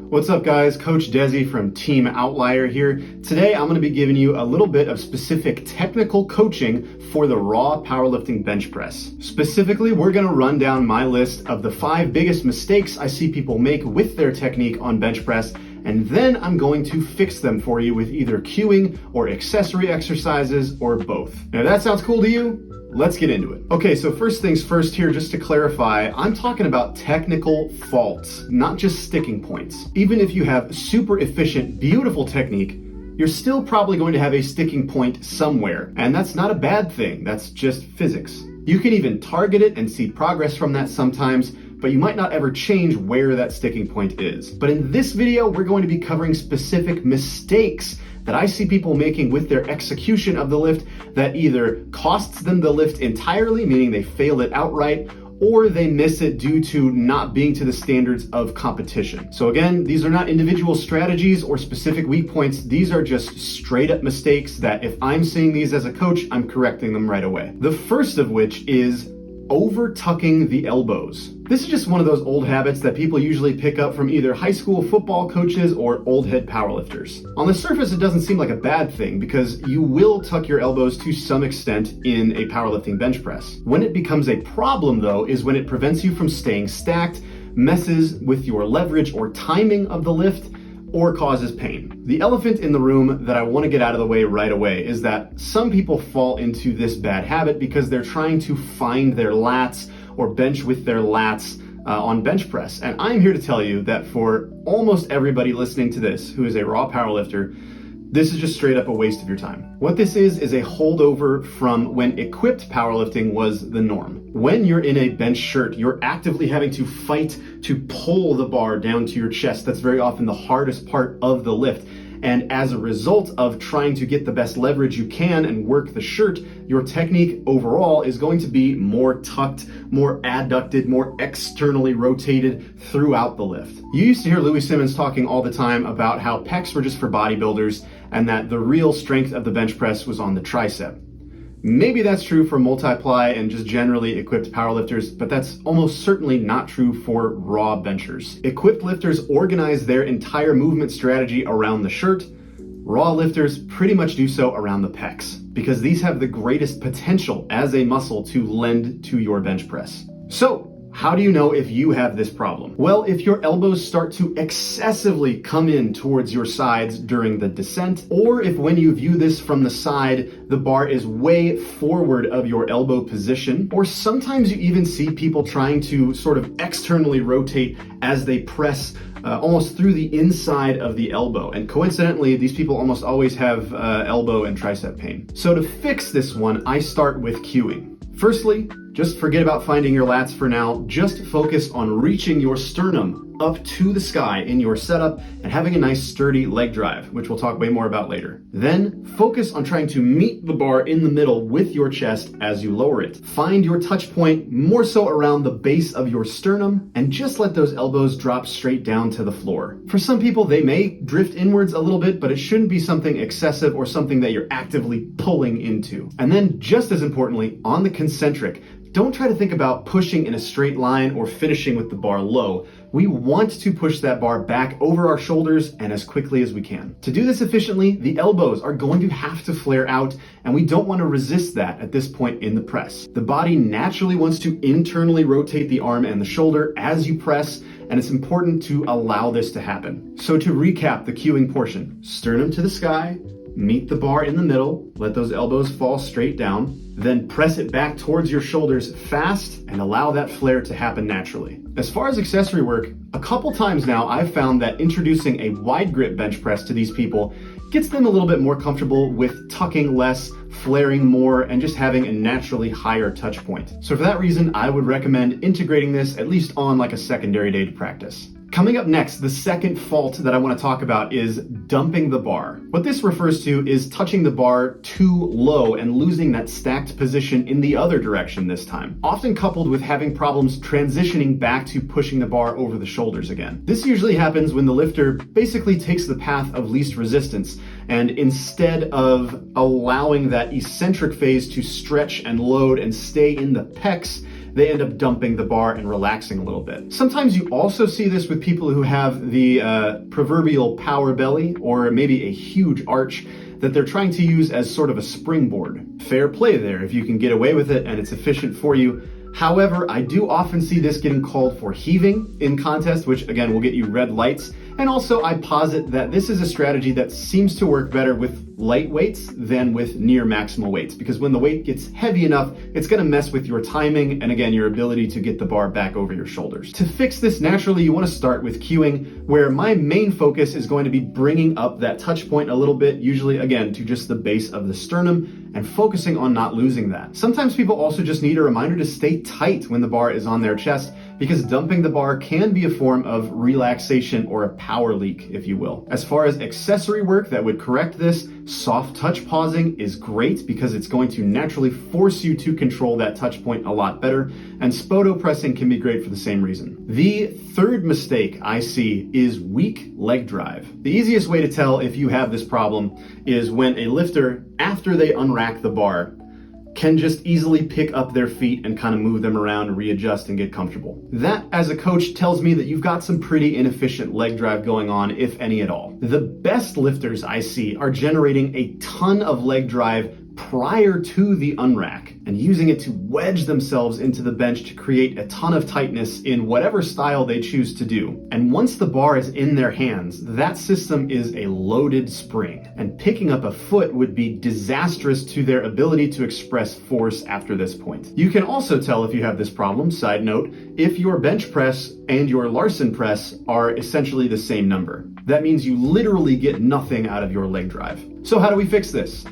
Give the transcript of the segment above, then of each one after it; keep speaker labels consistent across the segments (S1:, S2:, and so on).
S1: What's up guys, Coach Desi from Team Outlier here. Today I'm going to be giving you a little bit of specific technical coaching for the raw powerlifting bench press. Specifically, we're going to run down my list of the 5 biggest mistakes I see people make with their technique on bench press, and then I'm going to fix them for you with either cueing or accessory exercises or both. Now if that sounds cool to you, let's get into it. Okay, so first things first here, just to clarify, I'm talking about technical faults, not just sticking points. Even if you have super efficient, beautiful technique, you're still probably going to have a sticking point somewhere. And that's not a bad thing, that's just physics. You can even target it and see progress from that sometimes, but you might not ever change where that sticking point is. But in this video, we're going to be covering specific mistakes that I see people making with their execution of the lift that either costs them the lift entirely, meaning they fail it outright, or they miss it due to not being to the standards of competition. So again, these are not individual strategies or specific weak points. These are just straight up mistakes that if I'm seeing these as a coach, I'm correcting them right away. The first of which is over tucking the elbows. This is just one of those old habits that people usually pick up from either high school football coaches or old head powerlifters. On the surface, it doesn't seem like a bad thing because you will tuck your elbows to some extent in a powerlifting bench press. When it becomes a problem though is when it prevents you from staying stacked, messes with your leverage or timing of the lift, or causes pain. The elephant in the room that I want to get out of the way right away is that some people fall into this bad habit because they're trying to find their lats or bench with their lats on bench press. And I'm here to tell you that for almost everybody listening to this who is a raw powerlifter, this is just straight up a waste of your time. What this is a holdover from when equipped powerlifting was the norm. When you're in a bench shirt, you're actively having to fight to pull the bar down to your chest. That's very often the hardest part of the lift. And as a result of trying to get the best leverage you can and work the shirt, your technique overall is going to be more tucked, more adducted, more externally rotated throughout the lift. You used to hear Louis Simmons talking all the time about how pecs were just for bodybuilders and that the real strength of the bench press was on the tricep. Maybe that's true for multiply and just generally equipped powerlifters, but that's almost certainly not true for raw benchers. Equipped lifters organize their entire movement strategy around the shirt. Raw lifters pretty much do so around the pecs because these have the greatest potential as a muscle to lend to your bench press. So, how do you know if you have this problem? Well, if your elbows start to excessively come in towards your sides during the descent, or if when you view this from the side, the bar is way forward of your elbow position, or sometimes you even see people trying to sort of externally rotate as they press almost through the inside of the elbow. And coincidentally, these people almost always have elbow and tricep pain. So to fix this one, I start with cueing. Firstly, just forget about finding your lats for now. Just focus on reaching your sternum up to the sky in your setup and having a nice sturdy leg drive, which we'll talk way more about later. Then focus on trying to meet the bar in the middle with your chest as you lower it. Find your touch point more so around the base of your sternum and just let those elbows drop straight down to the floor. For some people, they may drift inwards a little bit, but it shouldn't be something excessive or something that you're actively pulling into. And then just as importantly, on the concentric, don't try to think about pushing in a straight line or finishing with the bar low. We want to push that bar back over our shoulders and as quickly as we can. To do this efficiently, the elbows are going to have to flare out, and we don't want to resist that at this point in the press. The body naturally wants to internally rotate the arm and the shoulder as you press, and it's important to allow this to happen. So to recap the cueing portion, sternum to the sky, meet the bar in the middle, let those elbows fall straight down, then press it back towards your shoulders fast and allow that flare to happen naturally. As far as accessory work, a couple times now I've found that introducing a wide grip bench press to these people gets them a little bit more comfortable with tucking less, flaring more, and just having a naturally higher touch point. So for that reason, I would recommend integrating this at least on like a secondary day to practice. Coming up next, the second fault that I want to talk about is dumping the bar. What this refers to is touching the bar too low and losing that stacked position in the other direction this time, often coupled with having problems transitioning back to pushing the bar over the shoulders again. This usually happens when the lifter basically takes the path of least resistance, and instead of allowing that eccentric phase to stretch and load and stay in the pecs, they end up dumping the bar and relaxing a little bit. Sometimes you also see this with people who have the proverbial power belly, or maybe a huge arch that they're trying to use as sort of a springboard. Fair play there if you can get away with it and it's efficient for you. However, I do often see this getting called for heaving in contests, which again will get you red lights. And also I posit that this is a strategy that seems to work better with light weights than with near maximal weights, because when the weight gets heavy enough, it's going to mess with your timing and again, your ability to get the bar back over your shoulders. To fix this naturally, you want to start with cueing, where my main focus is going to be bringing up that touch point a little bit, usually again to just the base of the sternum, and focusing on not losing that. Sometimes people also just need a reminder to stay tight when the bar is on their chest, because dumping the bar can be a form of relaxation or a power leak, if you will. As far as accessory work that would correct this, soft touch pausing is great because it's going to naturally force you to control that touch point a lot better, and spoto pressing can be great for the same reason. The third mistake I see is weak leg drive. The easiest way to tell if you have this problem is when a lifter, after they unrack the bar, can just easily pick up their feet and kind of move them around, readjust, and get comfortable. That, as a coach, tells me that you've got some pretty inefficient leg drive going on, if any at all. The best lifters I see are generating a ton of leg drive prior to the unrack and using it to wedge themselves into the bench to create a ton of tightness in whatever style they choose to do. And once the bar is in their hands, that system is a loaded spring, and picking up a foot would be disastrous to their ability to express force after this point. You can also tell if you have this problem, side note, if your bench press and your Larson press are essentially the same number. That means you literally get nothing out of your leg drive. So how do we fix this?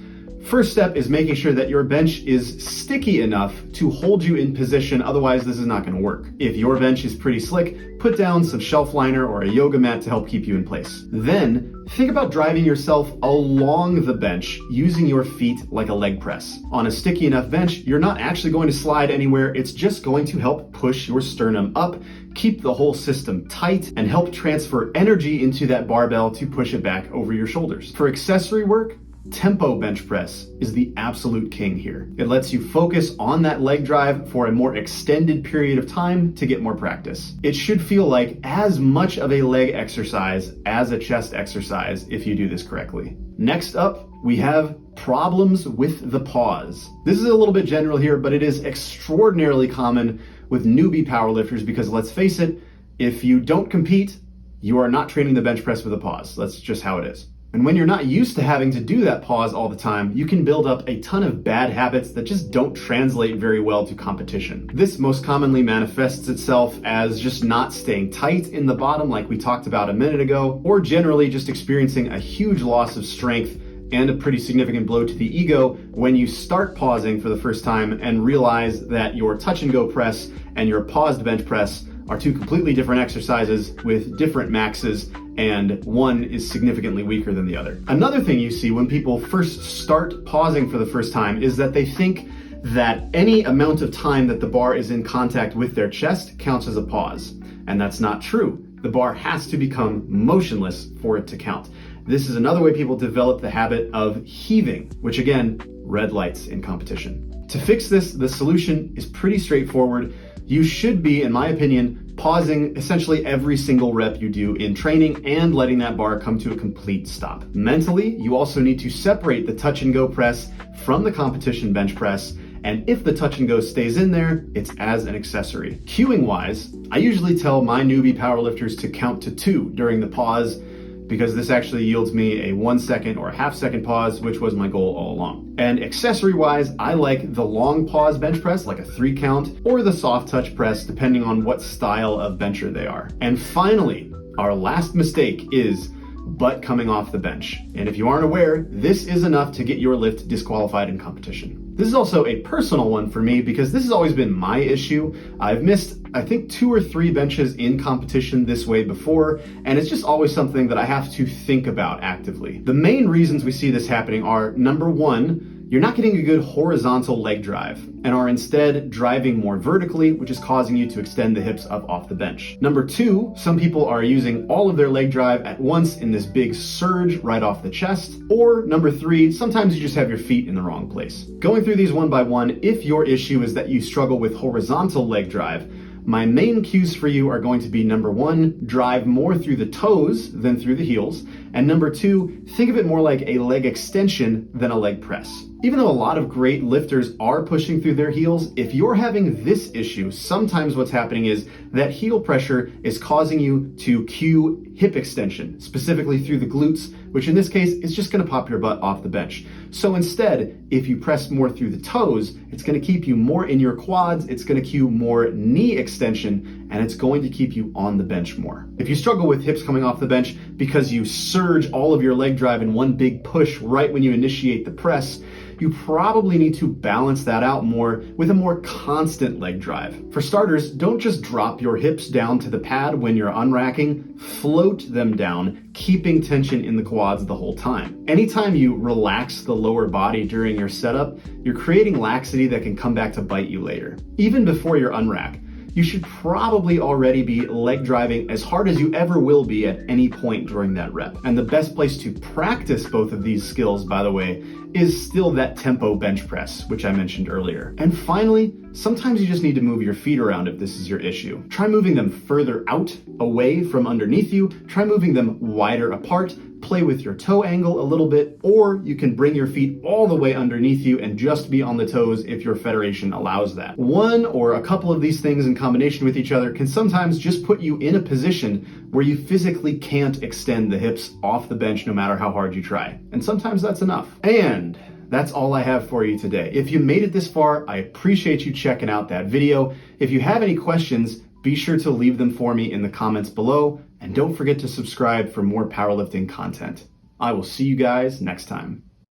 S1: First step is making sure that your bench is sticky enough to hold you in position, otherwise this is not going to work. If your bench is pretty slick, put down some shelf liner or a yoga mat to help keep you in place. Then, think about driving yourself along the bench using your feet like a leg press. On a sticky enough bench, you're not actually going to slide anywhere, it's just going to help push your sternum up, keep the whole system tight, and help transfer energy into that barbell to push it back over your shoulders. For accessory work, tempo bench press is the absolute king here. It lets you focus on that leg drive for a more extended period of time to get more practice. It should feel like as much of a leg exercise as a chest exercise if you do this correctly. Next up, we have problems with the pause. This is a little bit general here, but it is extraordinarily common with newbie powerlifters because let's face it, if you don't compete, you are not training the bench press with a pause. That's just how it is. And when you're not used to having to do that pause all the time, you can build up a ton of bad habits that just don't translate very well to competition. This most commonly manifests itself as just not staying tight in the bottom like we talked about a minute ago, or generally just experiencing a huge loss of strength and a pretty significant blow to the ego when you start pausing for the first time and realize that your touch and go press and your paused bench press are two completely different exercises with different maxes, and one is significantly weaker than the other. Another thing you see when people first start pausing for the first time is that they think that any amount of time that the bar is in contact with their chest counts as a pause. And that's not true. The bar has to become motionless for it to count. This is another way people develop the habit of heaving, which again, red lights in competition. To fix this, the solution is pretty straightforward. You should be, in my opinion, pausing essentially every single rep you do in training and letting that bar come to a complete stop. Mentally, you also need to separate the touch and go press from the competition bench press, and if the touch and go stays in there, it's as an accessory. Cueing wise, I usually tell my newbie powerlifters to count to 2 during the pause, because this actually yields me a 1 second or a half second pause, which was my goal all along. And accessory wise, I like the long pause bench press, like a 3 count, or the soft touch press, depending on what style of bencher they are. And finally, our last mistake is butt coming off the bench. And if you aren't aware, this is enough to get your lift disqualified in competition. This is also a personal one for me because this has always been my issue. I've missed, I think, 2 or 3 benches in competition this way before, and it's just always something that I have to think about actively. The main reasons we see this happening are, number 1, you're not getting a good horizontal leg drive and are instead driving more vertically, which is causing you to extend the hips up off the bench. Number two, some people are using all of their leg drive at once in this big surge right off the chest. Or number three, sometimes you just have your feet in the wrong place. Going through these one by one, if your issue is that you struggle with horizontal leg drive, my main cues for you are going to be number one, drive more through the toes than through the heels. And number two, think of it more like a leg extension than a leg press. Even though a lot of great lifters are pushing through their heels, if you're having this issue, sometimes what's happening is that heel pressure is causing you to cue hip extension, specifically through the glutes, which in this case is just gonna pop your butt off the bench. So instead, if you press more through the toes, it's gonna keep you more in your quads, it's gonna cue more knee extension, and it's going to keep you on the bench more. If you struggle with hips coming off the bench because you surge all of your leg drive in one big push right when you initiate the press, you probably need to balance that out more with a more constant leg drive. For starters, don't just drop your hips down to the pad when you're unracking, float them down, keeping tension in the quads the whole time. Anytime you relax the lower body during your setup, you're creating laxity that can come back to bite you later. Even before your unrack, you should probably already be leg driving as hard as you ever will be at any point during that rep. And the best place to practice both of these skills, by the way, is still that tempo bench press, which I mentioned earlier. And finally, sometimes you just need to move your feet around if this is your issue. Try moving them further out, away from underneath you. Try moving them wider apart. Play with your toe angle a little bit, or you can bring your feet all the way underneath you and just be on the toes if your federation allows that. One or a couple of these things in combination with each other can sometimes just put you in a position where you physically can't extend the hips off the bench no matter how hard you try. And sometimes that's enough. And that's all I have for you today. If you made it this far, I appreciate you checking out that video. If you have any questions, be sure to leave them for me in the comments below, and don't forget to subscribe for more powerlifting content. I will see you guys next time.